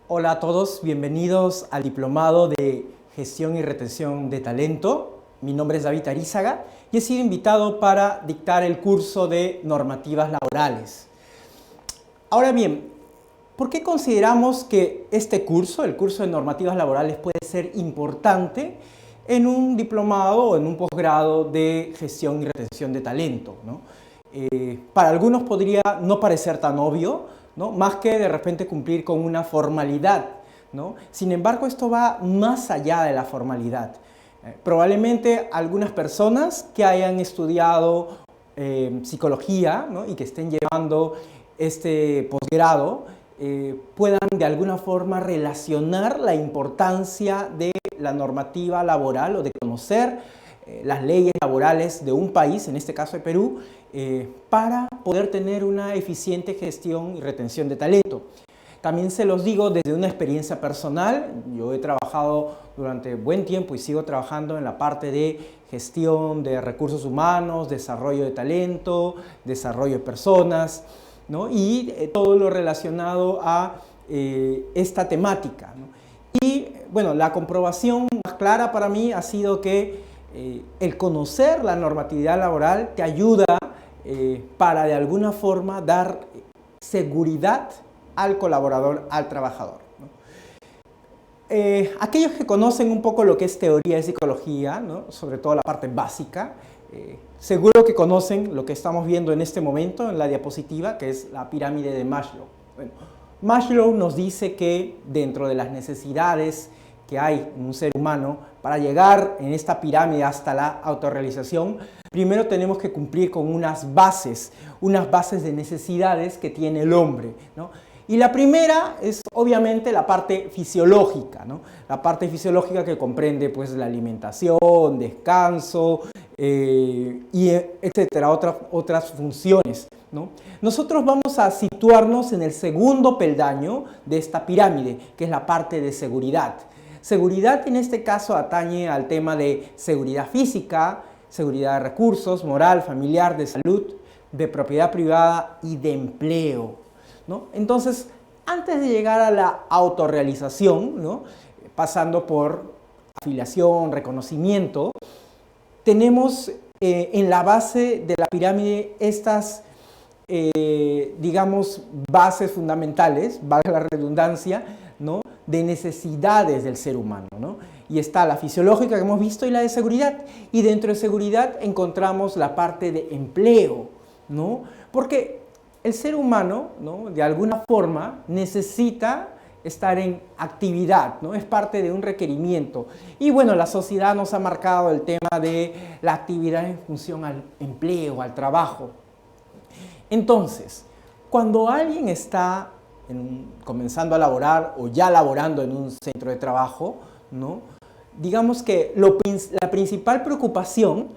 Hola a todos, bienvenidos al Diplomado de Gestión y Retención de Talento. Mi nombre es David Arízaga y he sido invitado para dictar el curso de Normativas Laborales. Ahora bien, ¿por qué consideramos que este curso, el curso de Normativas Laborales, puede ser importante en un diplomado o en un posgrado de Gestión y Retención de Talento, ¿no? Para algunos podría no parecer tan obvio, ¿no? Más que de repente cumplir con una formalidad, ¿no? Sin embargo, esto va más allá de la formalidad. Probablemente algunas personas que hayan estudiado psicología, ¿no? Y que estén llevando este posgrado puedan de alguna forma relacionar la importancia de la normativa laboral o de conocer las leyes laborales de un país, en este caso de Perú, para poder tener una eficiente gestión y retención de talento. También se los digo desde una experiencia personal. Yo he trabajado durante buen tiempo y sigo trabajando en la parte de gestión de recursos humanos, desarrollo de talento, desarrollo de personas, ¿no? Y todo lo relacionado a esta temática, ¿no? Y bueno, la comprobación más clara para mí ha sido que el conocer la normatividad laboral te ayuda para de alguna forma dar seguridad al colaborador, al trabajador, ¿no? Aquellos que conocen un poco lo que es teoría de psicología, ¿no? Sobre todo la parte básica, seguro que conocen lo que estamos viendo en este momento en la diapositiva, que es la pirámide de Maslow. Bueno, Maslow nos dice que dentro de las necesidades que hay en un ser humano, para llegar en esta pirámide hasta la autorrealización, primero tenemos que cumplir con unas bases de necesidades que tiene el hombre, ¿no? Y la primera es obviamente la parte fisiológica, ¿no? La parte fisiológica que comprende pues la alimentación, descanso, y etcétera, otras funciones, ¿no? Nosotros vamos a situarnos en el segundo peldaño de esta pirámide, que es la parte de seguridad. Seguridad en este caso atañe al tema de seguridad física, seguridad de recursos, moral, familiar, de salud, de propiedad privada y de empleo, ¿no? Entonces, antes de llegar a la autorrealización, ¿no? Pasando por afiliación, reconocimiento, tenemos en la base de la pirámide estas, digamos, bases fundamentales, valga la redundancia, ¿no? De necesidades del ser humano, ¿no? Y está la fisiológica que hemos visto y la de seguridad. Y dentro de seguridad encontramos la parte de empleo, ¿no? Porque el ser humano, ¿no? De alguna forma necesita estar en actividad, ¿no? Es parte de un requerimiento. Y bueno, la sociedad nos ha marcado el tema de la actividad en función al empleo, al trabajo. Entonces, cuando alguien está comenzando a laborar o ya laborando en un centro de trabajo, ¿no? Digamos que la principal preocupación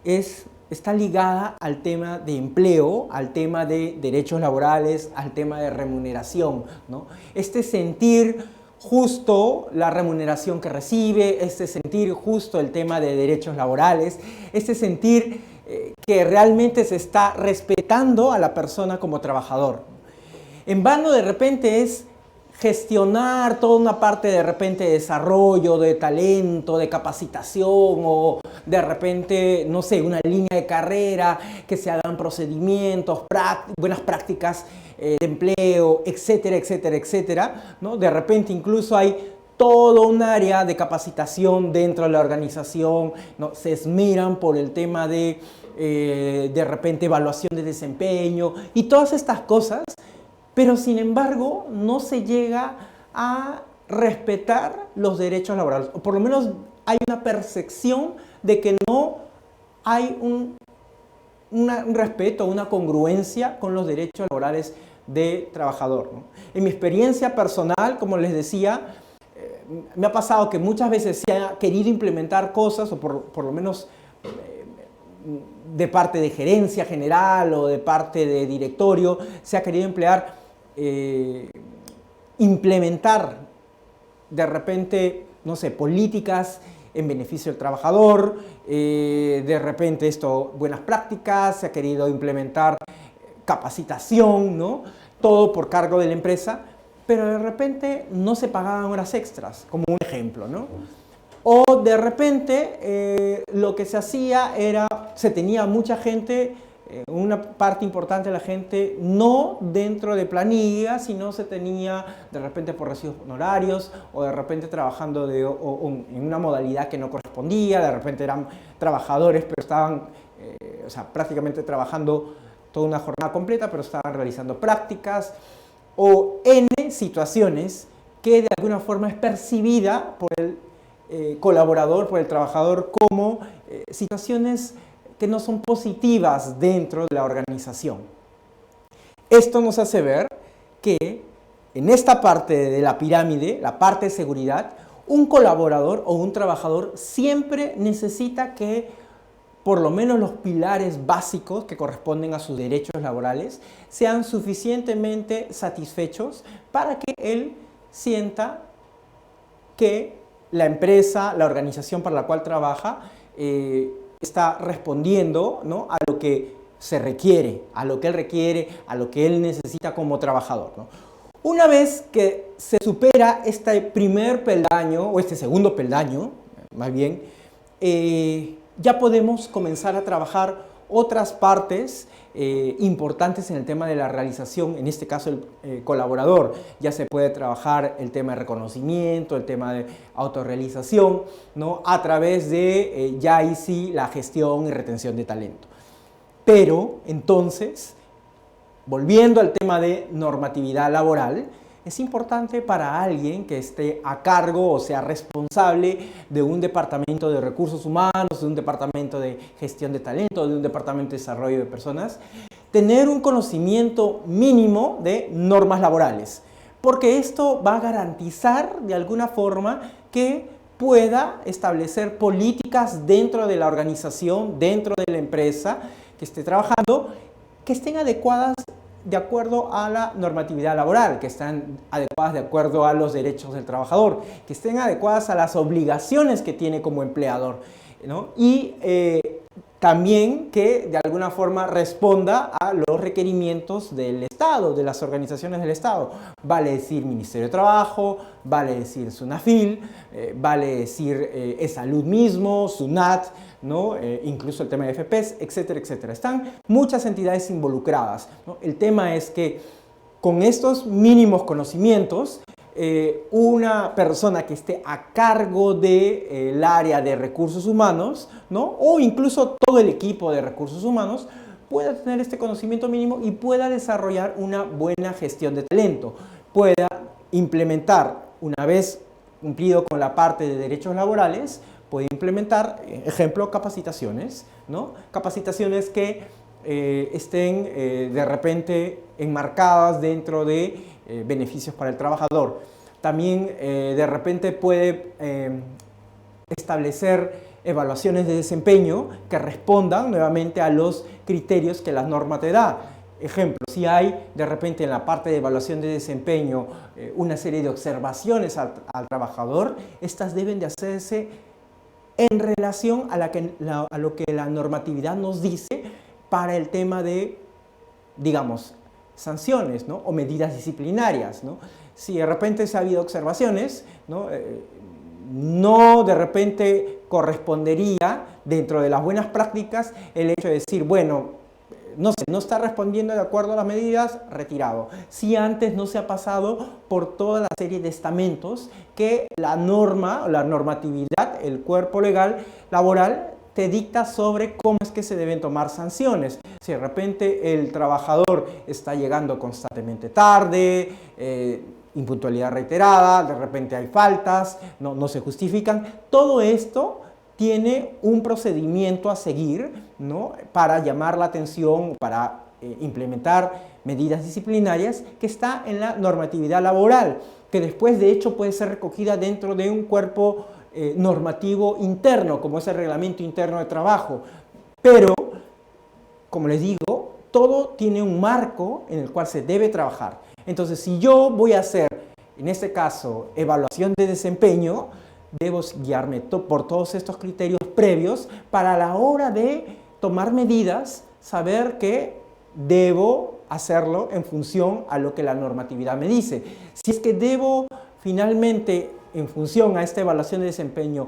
está ligada al tema de empleo, al tema de derechos laborales, al tema de remuneración, ¿no? Este sentir justo la remuneración que recibe, este sentir justo el tema de derechos laborales, este sentir que realmente se está respetando a la persona como trabajador. En vano de repente es gestionar toda una parte de repente de desarrollo, de talento, de capacitación o de repente, no sé, una línea de carrera, que se hagan procedimientos, buenas prácticas de empleo, etcétera, etcétera, etcétera, ¿no? De repente incluso hay todo un área de capacitación dentro de la organización, ¿no? Se esmeran por el tema de repente evaluación de desempeño y todas estas cosas. Pero sin embargo no se llega a respetar los derechos laborales, o por lo menos hay una percepción de que no hay un respeto, una congruencia con los derechos laborales del trabajador, ¿no? En mi experiencia personal, como les decía, me ha pasado que muchas veces se ha querido implementar cosas, o por lo menos de parte de gerencia general o de parte de directorio, se ha querido implementar de repente, no sé, políticas en beneficio del trabajador, de repente buenas prácticas, se ha querido implementar capacitación, ¿no? Todo por cargo de la empresa, pero de repente no se pagaban horas extras, como un ejemplo, ¿no? O de repente lo que se hacía era, se tenía mucha gente, una parte importante de la gente, no dentro de planilla, sino se tenía de repente por recibos honorarios o de repente trabajando en una modalidad que no correspondía, de repente eran trabajadores, pero estaban o sea, prácticamente trabajando toda una jornada completa, pero estaban realizando prácticas o N situaciones que de alguna forma es percibida por el colaborador, por el trabajador, como situaciones que no son positivas dentro de la organización. Esto nos hace ver que en esta parte de la pirámide, la parte de seguridad, un colaborador o un trabajador siempre necesita que por lo menos los pilares básicos que corresponden a sus derechos laborales sean suficientemente satisfechos para que él sienta que la empresa, la organización para la cual trabaja, está respondiendo, ¿no?, a lo que se requiere, a lo que él requiere, a lo que él necesita como trabajador, ¿no? Una vez que se supera este primer peldaño, o este segundo peldaño, más bien, ya podemos comenzar a trabajar otras partes importantes en el tema de la realización, en este caso el colaborador. Ya se puede trabajar el tema de reconocimiento, el tema de autorrealización, ¿no?, a través de ya ahí sí la gestión y retención de talento. Pero entonces, volviendo al tema de normatividad laboral, es importante para alguien que esté a cargo o sea responsable de un departamento de recursos humanos, de un departamento de gestión de talento, de un departamento de desarrollo de personas, tener un conocimiento mínimo de normas laborales, porque esto va a garantizar de alguna forma que pueda establecer políticas dentro de la organización, dentro de la empresa que esté trabajando, que estén adecuadas de acuerdo a la normatividad laboral, que estén adecuadas de acuerdo a los derechos del trabajador, que estén adecuadas a las obligaciones que tiene como empleador, ¿no? Y también que de alguna forma responda a los requerimientos del Estado, de las organizaciones del Estado. Vale decir Ministerio de Trabajo, vale decir SUNAFIL, vale decir ESalud mismo, SUNAT, ¿no? Incluso el tema de FPs, etcétera, etcétera. Están muchas entidades involucradas, ¿no? El tema es que con estos mínimos conocimientos, una persona que esté a cargo del área de recursos humanos, ¿no?, o incluso todo el equipo de recursos humanos, pueda tener este conocimiento mínimo y pueda desarrollar una buena gestión de talento, pueda implementar, una vez cumplido con la parte de derechos laborales, puede implementar, ejemplo, capacitaciones, ¿no? Capacitaciones que estén de repente enmarcadas dentro de beneficios para el trabajador. También de repente puede establecer evaluaciones de desempeño que respondan nuevamente a los criterios que la norma te da. Ejemplo, si hay de repente en la parte de evaluación de desempeño una serie de observaciones al trabajador, estas deben de hacerse en relación a lo que la normatividad nos dice para el tema de, digamos, sanciones, ¿no?, o medidas disciplinarias, ¿no? Si de repente se ha habido observaciones, ¿no?, no de repente correspondería dentro de las buenas prácticas el hecho de decir, bueno, no sé, no está respondiendo de acuerdo a las medidas, retirado. Si antes no se ha pasado por toda la serie de estamentos que la norma, la normatividad, el cuerpo legal laboral te dicta sobre cómo es que se deben tomar sanciones. Si de repente el trabajador está llegando constantemente tarde, impuntualidad reiterada, de repente hay faltas, no se justifican, todo esto tiene un procedimiento a seguir, ¿no?, para llamar la atención, para implementar medidas disciplinarias que está en la normatividad laboral, que después de hecho puede ser recogida dentro de un cuerpo normativo interno, como es el Reglamento Interno de Trabajo. Pero, como les digo, todo tiene un marco en el cual se debe trabajar. Entonces, si yo voy a hacer, en este caso, evaluación de desempeño, debo guiarme por todos estos criterios previos para a la hora de tomar medidas, saber que debo hacerlo en función a lo que la normatividad me dice. Si es que debo finalmente, en función a esta evaluación de desempeño,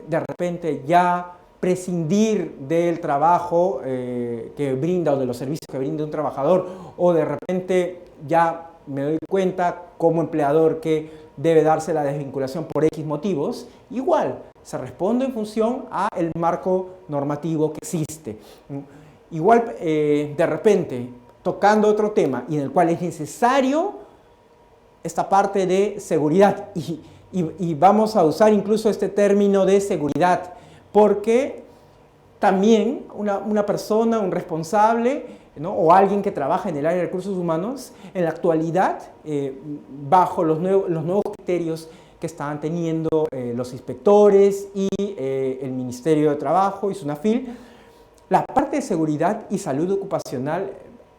de repente ya prescindir del trabajo que brinda o de los servicios que brinda un trabajador, o de repente ya me doy cuenta como empleador que debe darse la desvinculación por X motivos, igual se responde en función al marco normativo que existe. Igual de repente, tocando otro tema y en el cual es necesario esta parte de seguridad, y vamos a usar incluso este término de seguridad, porque también una persona, un responsable, ¿no?, o alguien que trabaja en el área de recursos humanos, en la actualidad, bajo los nuevos criterios que están teniendo los inspectores y el Ministerio de Trabajo y SUNAFIL, la parte de seguridad y salud ocupacional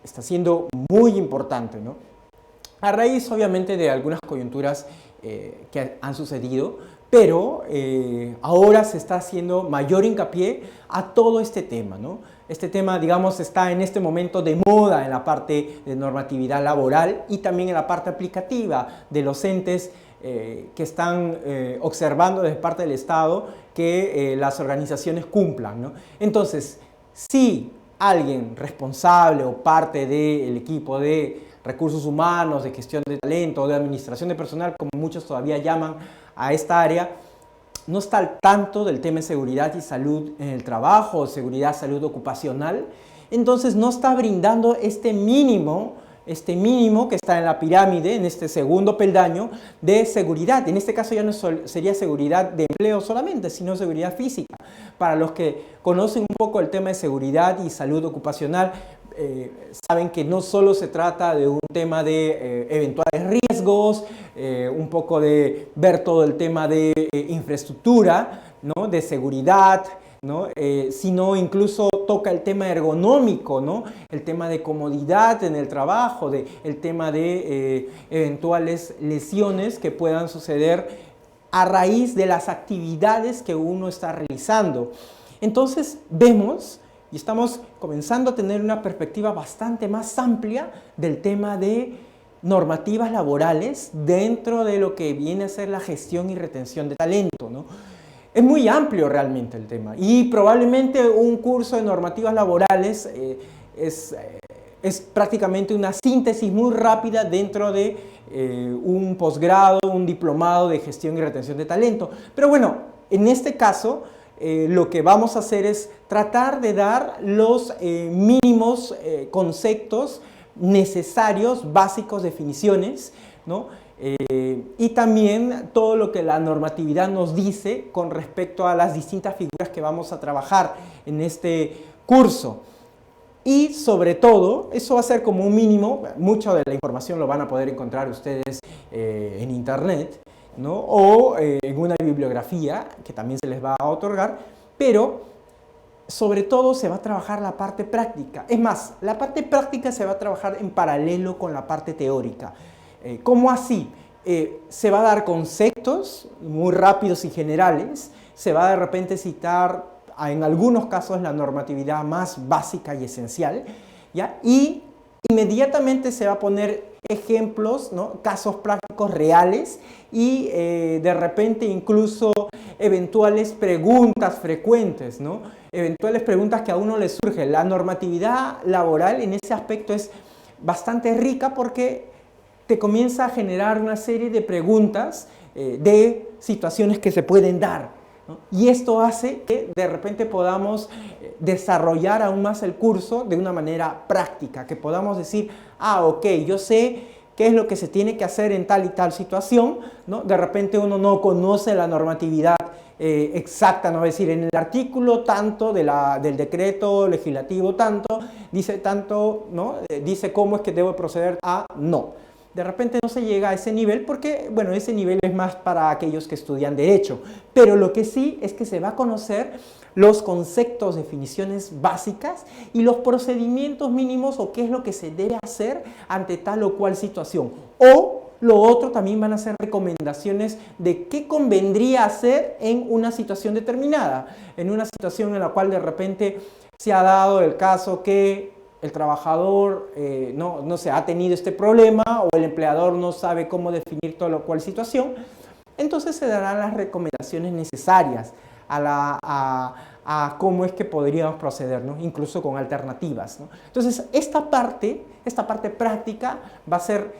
está siendo muy importante, ¿no? A raíz, obviamente, de algunas coyunturas que han sucedido, pero ahora se está haciendo mayor hincapié a todo este tema, ¿no? Este tema, digamos, está en este momento de moda en la parte de normatividad laboral y también en la parte aplicativa de los entes que están observando desde parte del Estado que las organizaciones cumplan, ¿no? Entonces, si alguien responsable o parte del equipo de recursos humanos, de gestión de talento, de administración de personal, como muchos todavía llaman a esta área, no está al tanto del tema de seguridad y salud en el trabajo, seguridad, salud ocupacional, entonces no está brindando este mínimo que está en la pirámide, en este segundo peldaño de seguridad. En este caso ya no sería seguridad de empleo solamente, sino seguridad física. Para los que conocen un poco el tema de seguridad y salud ocupacional, saben que no solo se trata de un tema de eventuales riesgos, un poco de ver todo el tema de infraestructura, ¿no?, de seguridad, ¿no?, sino incluso toca el tema ergonómico, ¿no?, el tema de comodidad en el trabajo, el tema de eventuales lesiones que puedan suceder a raíz de las actividades que uno está realizando. Entonces vemos y estamos comenzando a tener una perspectiva bastante más amplia del tema de normativas laborales dentro de lo que viene a ser la gestión y retención de talento, ¿no? Es muy amplio realmente el tema y probablemente un curso de normativas laborales es prácticamente una síntesis muy rápida dentro de un posgrado, un diplomado de gestión y retención de talento. Pero bueno, en este caso lo que vamos a hacer es tratar de dar los mínimos conceptos necesarios, básicos, definiciones, ¿no? Y también todo lo que la normatividad nos dice con respecto a las distintas figuras que vamos a trabajar en este curso. Y sobre todo, eso va a ser como un mínimo, mucha de la información lo van a poder encontrar ustedes en internet, ¿no?, o en una bibliografía que también se les va a otorgar, pero sobre todo se va a trabajar la parte práctica. Es más, la parte práctica se va a trabajar en paralelo con la parte teórica. ¿Cómo así? Se va a dar conceptos muy rápidos y generales, se va de repente citar en algunos casos la normatividad más básica y esencial, ¿ya? Y inmediatamente se va a poner ejemplos, ¿no?, casos prácticos reales y de repente incluso eventuales preguntas frecuentes, ¿no?, eventuales preguntas que a uno le surgen. La normatividad laboral en ese aspecto es bastante rica porque te comienza a generar una serie de preguntas de situaciones que se pueden dar, ¿no? Y esto hace que de repente podamos desarrollar aún más el curso de una manera práctica, que podamos decir, ok, yo sé qué es lo que se tiene que hacer en tal y tal situación, ¿no? De repente uno no conoce la normatividad exacta, no, es decir, en el artículo tanto del decreto legislativo tanto, dice tanto, ¿no?, dice cómo es que debo proceder a no. De repente no se llega a ese nivel porque, bueno, ese nivel es más para aquellos que estudian Derecho. Pero lo que sí es que se va a conocer los conceptos, definiciones básicas y los procedimientos mínimos o qué es lo que se debe hacer ante tal o cual situación. O lo otro también van a ser recomendaciones de qué convendría hacer en una situación determinada. En una situación en la cual de repente se ha dado el caso que el trabajador no sé, ha tenido este problema o el empleador no sabe cómo definir toda cual situación, entonces se darán las recomendaciones necesarias a cómo es que podríamos proceder, ¿no? Incluso con alternativas, ¿no? Entonces, esta parte práctica va a ser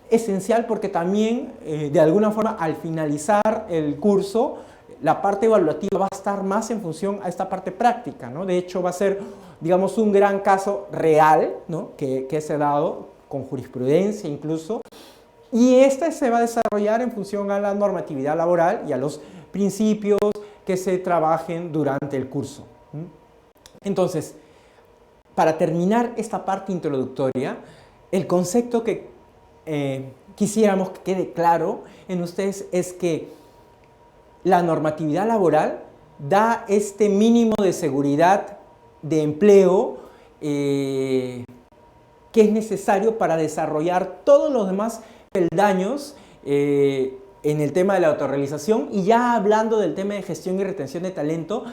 esencial porque también, de alguna forma, al finalizar el curso, la parte evaluativa va a estar más en función a esta parte práctica, ¿no? De hecho, va a ser, digamos, un gran caso real, ¿no? que se ha dado con jurisprudencia incluso, y este se va a desarrollar en función a la normatividad laboral y a los principios que se trabajen durante el curso. Entonces, para terminar esta parte introductoria, el concepto que quisiéramos que quede claro en ustedes es que la normatividad laboral da este mínimo de seguridad de empleo que es necesario para desarrollar todos los demás peldaños en el tema de la autorrealización, y ya hablando del tema de gestión y retención de talento,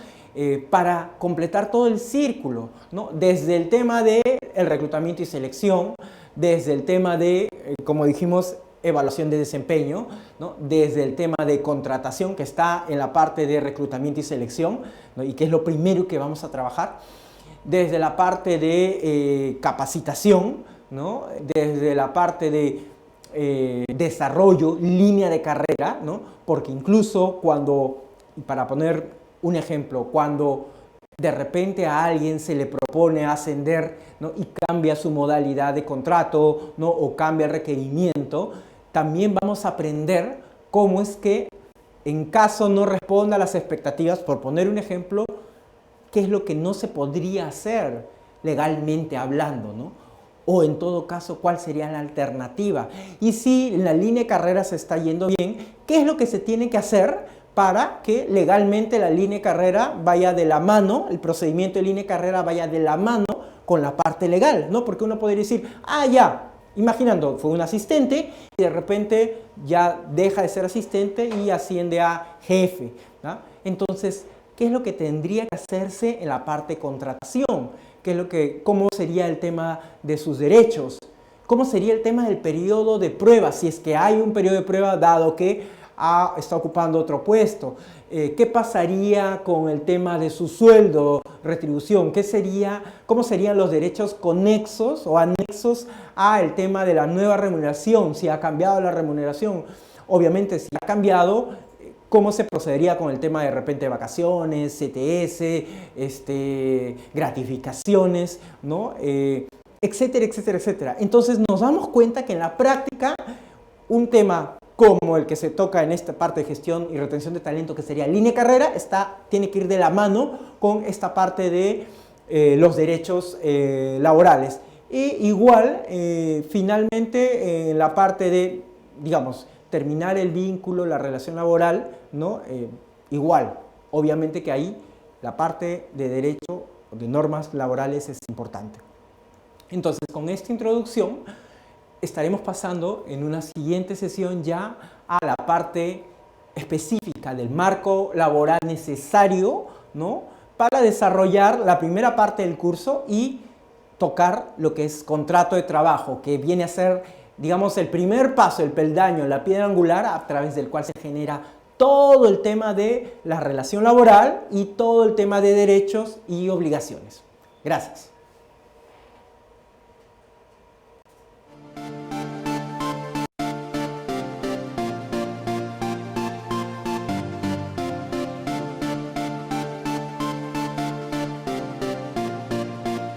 para completar todo el círculo, ¿no? Desde el tema del reclutamiento y selección, desde el tema de, como dijimos, evaluación de desempeño, ¿no? Desde el tema de contratación, que está en la parte de reclutamiento y selección, ¿no? Y que es lo primero que vamos a trabajar, desde la parte de capacitación, ¿no? Desde la parte de desarrollo, línea de carrera, ¿no? Porque incluso cuando, para poner un ejemplo, cuando de repente a alguien se le propone ascender, ¿no? Y cambia su modalidad de contrato, ¿no? O cambia el requerimiento, también vamos a aprender cómo es que, en caso no responda a las expectativas, por poner un ejemplo, qué es lo que no se podría hacer legalmente hablando, ¿no? O en todo caso, ¿cuál sería la alternativa? Y si la línea de carrera se está yendo bien, ¿qué es lo que se tiene que hacer para que legalmente la línea de carrera vaya de la mano, el procedimiento de línea de carrera vaya de la mano con la parte legal, ¿no? Porque uno podría decir, ya, imaginando, fue un asistente y de repente ya deja de ser asistente y asciende a jefe, ¿no? Entonces, ¿qué es lo que tendría que hacerse en la parte de contratación? ¿Cómo sería el tema de sus derechos? ¿Cómo sería el tema del periodo de prueba? Si es que hay un periodo de prueba dado que está ocupando otro puesto. ¿Qué pasaría con el tema de su sueldo, retribución? ¿Cómo serían los derechos conexos o anexos al tema de la nueva remuneración? Si ha cambiado la remuneración. Obviamente, si ha cambiado, ¿cómo se procedería con el tema de repente de vacaciones, CTS, gratificaciones, ¿no? Etcétera, etcétera, etcétera? Entonces nos damos cuenta que en la práctica un tema como el que se toca en esta parte de gestión y retención de talento, que sería línea de carrera, tiene que ir de la mano con esta parte de los derechos laborales. Y igual, finalmente, en la parte de, digamos, terminar el vínculo, la relación laboral, ¿no? Igual, obviamente que ahí la parte de derecho, de normas laborales es importante. Entonces, con esta introducción, estaremos pasando en una siguiente sesión ya a la parte específica del marco laboral necesario, ¿no? Para desarrollar la primera parte del curso y tocar lo que es contrato de trabajo, que viene a ser, digamos, el primer paso, el peldaño, la piedra angular a través del cual se genera todo el tema de la relación laboral y todo el tema de derechos y obligaciones. Gracias.